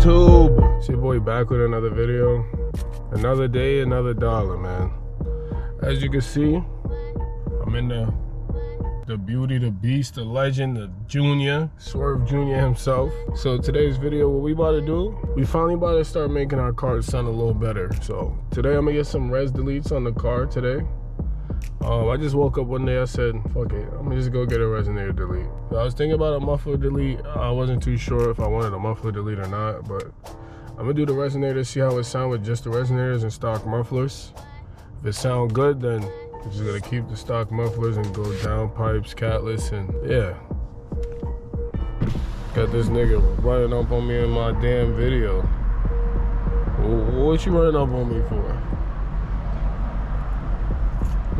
YouTube? It's your boy back with another video. Another day, another dollar, man. As you can see, I'm in the beauty, the beast, the legend, the junior, Swerve Jr. himself. So today's video, what we about to do, we finally about to start making our cars sound a little better. So today I'm gonna get some res deletes on the car today. I just woke up one day, I said, fuck it, I'm gonna just go get a Resonator delete. So I was thinking about a muffler delete. I wasn't too sure if I wanted a muffler delete or not, but I'm gonna do the Resonator, see how it sounds with just the Resonators and stock mufflers. If it sounds good, then we're just gonna keep the stock mufflers and go down pipes, catless, and yeah. Got this nigga running up on me in my damn video. What you running up on me for?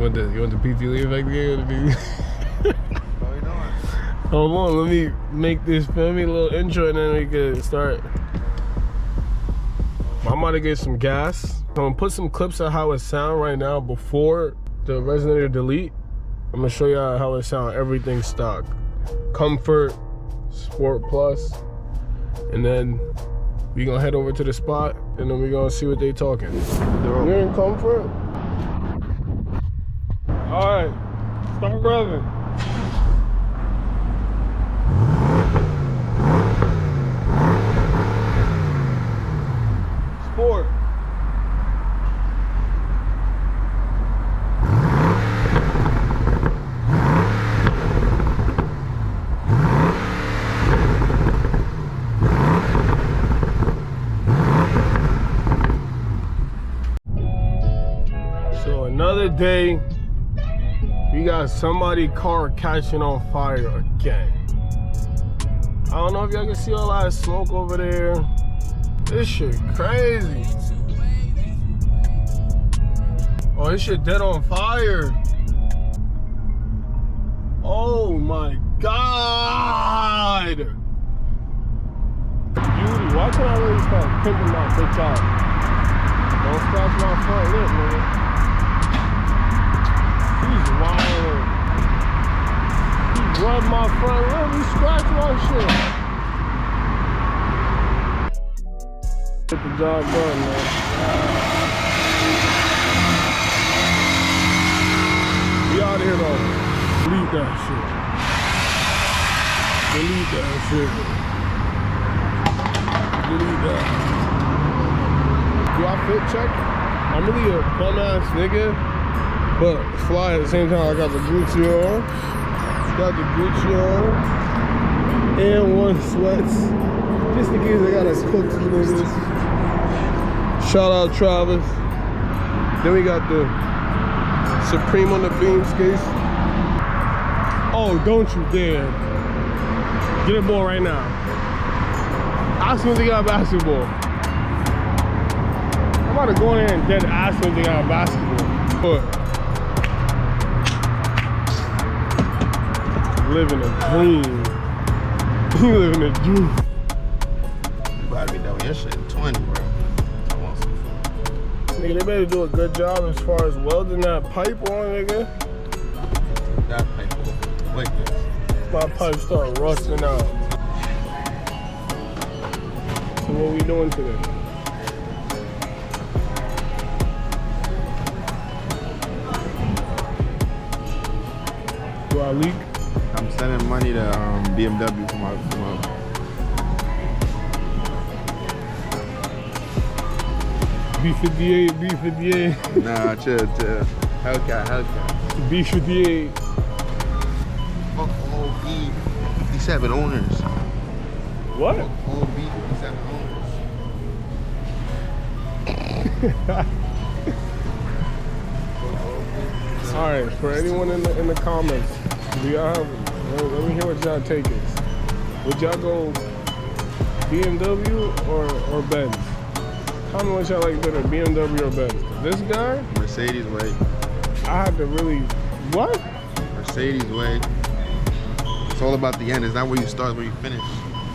You want the PT effect again? What are you doing? Hold on, let me make this, film me a little intro and then we can start. I'm about to get some gas. I'm gonna put some clips of how it sounds right now before the Resonator delete. I'm gonna show you how it sounds, everything stock. Comfort, Sport Plus, and then we gonna head over to the spot and then we gonna see what they talking. You're in Comfort? All right, start revving. Sport. So another day. We got somebody's car catching on fire again. I don't know if y'all can see all that smoke over there. This shit crazy. Oh, this shit dead on fire. Oh my God. Beauty, why can't I really start pimping my bitch out? Don't scratch my front lip, man. He's wild. He rubbed my front lip, he scratched my shit. Get the job done, man. We out here though. Delete that shit. Delete that shit. Delete that. Do I fit check? I'm really a bum ass nigga. But fly at the same time. I got the Gucci on. Got the Gucci on. And one sweats. Just in case I gotta cook some niggas. Shout out Travis. Then we got the Supreme on the beam skates. Oh, don't you dare. Get a ball right now. Ask him if they got basketball. I'm about to go in there and dead ask him if they got basketball. But living a dream. You living a dream. You gotta be done with your shit in 20, bro. I want some food. Nigga, they better do a good job as far as welding that pipe on, nigga. That pipe like this. My pipe start rusting out. So what we doing today? Do I leak? I'm sending money to BMW for my B58, B58. Nah, chill. Hellcat. B58. Fuck all B57 owners. What? Fuck all B57 owners. Alright, for anyone in the comments, do y'all have, let me hear what y'all take is. Would y'all go BMW or Benz? Tell me what y'all like better, BMW or Benz. This guy, Mercedes way. I had to really, what? Mercedes way. It's all about the end. It's not where you start, it's where you finish.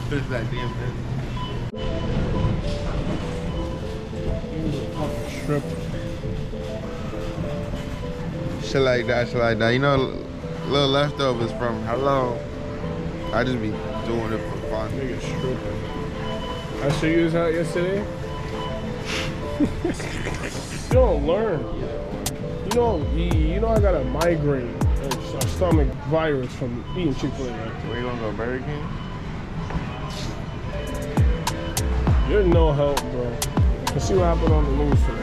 Finish that damn thing. Strip. Shit like that. You know, little leftovers from how long? I just be doing it for fun. Nigga stripping. I showed you this out yesterday. You don't learn. You know I got a migraine and a stomach virus from eating Chick-fil-A. Where you gonna go, Burger King? You're no help, bro. Let's see what happened on the news today.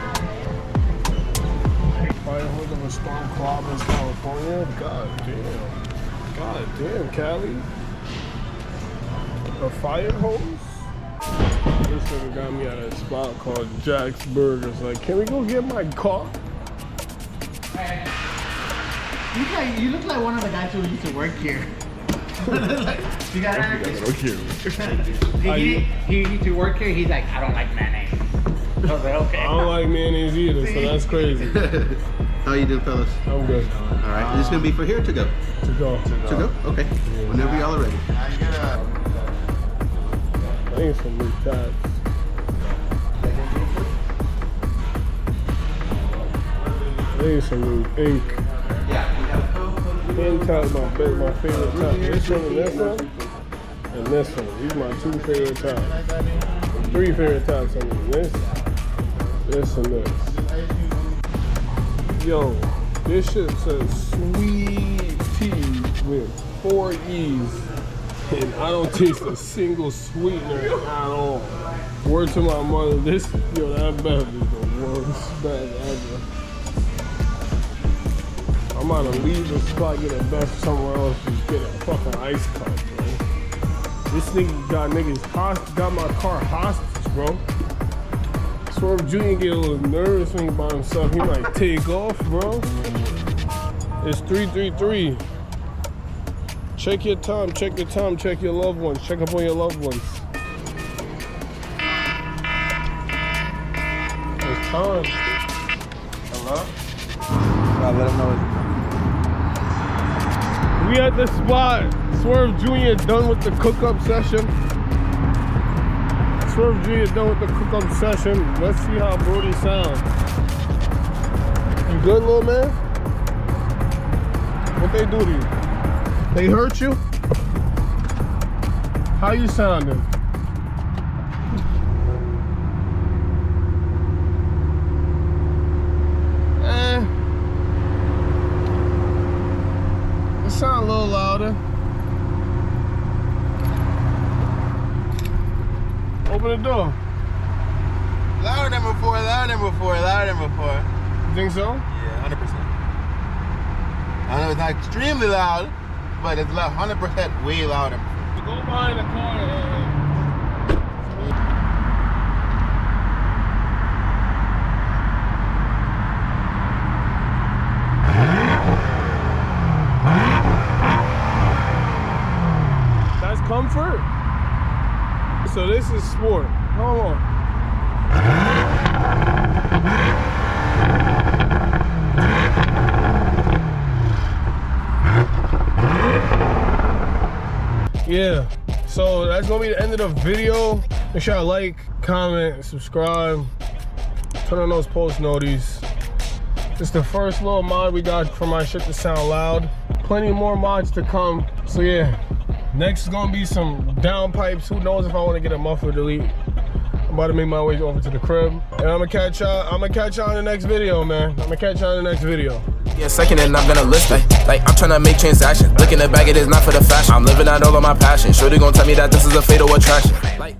Fire hose of a storm Columbus, California. God damn, Cali. A fire hose? This nigga got me at a spot called Jack's Burgers. Like, can we go get my car? You look like one of the guys who used to work here. You got he used to work here. He's like, I don't like mayonnaise. I was like, okay. I don't like mayonnaise either, so that's crazy. How you doing, fellas? I'm good. All right. Is this gonna be for here or to go? To go. To go? Okay. Whenever y'all are ready. I need some new tabs. I need some new ink. Ink tabs my favorite tab. This one and this one. And this one. These are my two favorite tabs. Three favorite tabs. I mean, this, and this. Yo, this shit says sweet tea with 4 E's. And I don't taste a single sweetener at all. Word to my mother, that bev is the worst bev ever. I'm about to leave the spot, get a bev somewhere else, and get a fucking ice cup, bro. This nigga got my car hostage, bro. Swerve Jr. get a little nervous when he by himself. He might take off, bro. It's 333. Check your time, check your loved ones, check up on your loved ones. It's time. Hello? I'll let him know. We at the spot. Swerve Jr. done with the cook-up session. Swerve Jr. done with the cook-up session. Let's see how Brody sounds. You good, little man? What they do to you? They hurt you? How you sounding? It sound a little louder. Open the door. Louder than before. You think so? Yeah, 100%. I know it's not extremely loud, but it's 100% way louder. Go behind the car. That's comfort. So this is sport. Hold on. Yeah, so that's gonna be the end of the video. Make sure you like, comment, subscribe, turn on those post noties. It's the first little mod we got for my shit to sound loud. Plenty more mods to come. So yeah, next is gonna be some downpipes. Who knows if I want to get a muffler delete. I'm about to make my way over to the crib, and I'm gonna catch y'all in the next video, man. Yeah, second and I'm gonna list it. Like I'm tryna make transactions. Looking at bag, it is not for the fashion. I'm living out all of my passion. Shorty gon' tell me that this is a fatal attraction. Like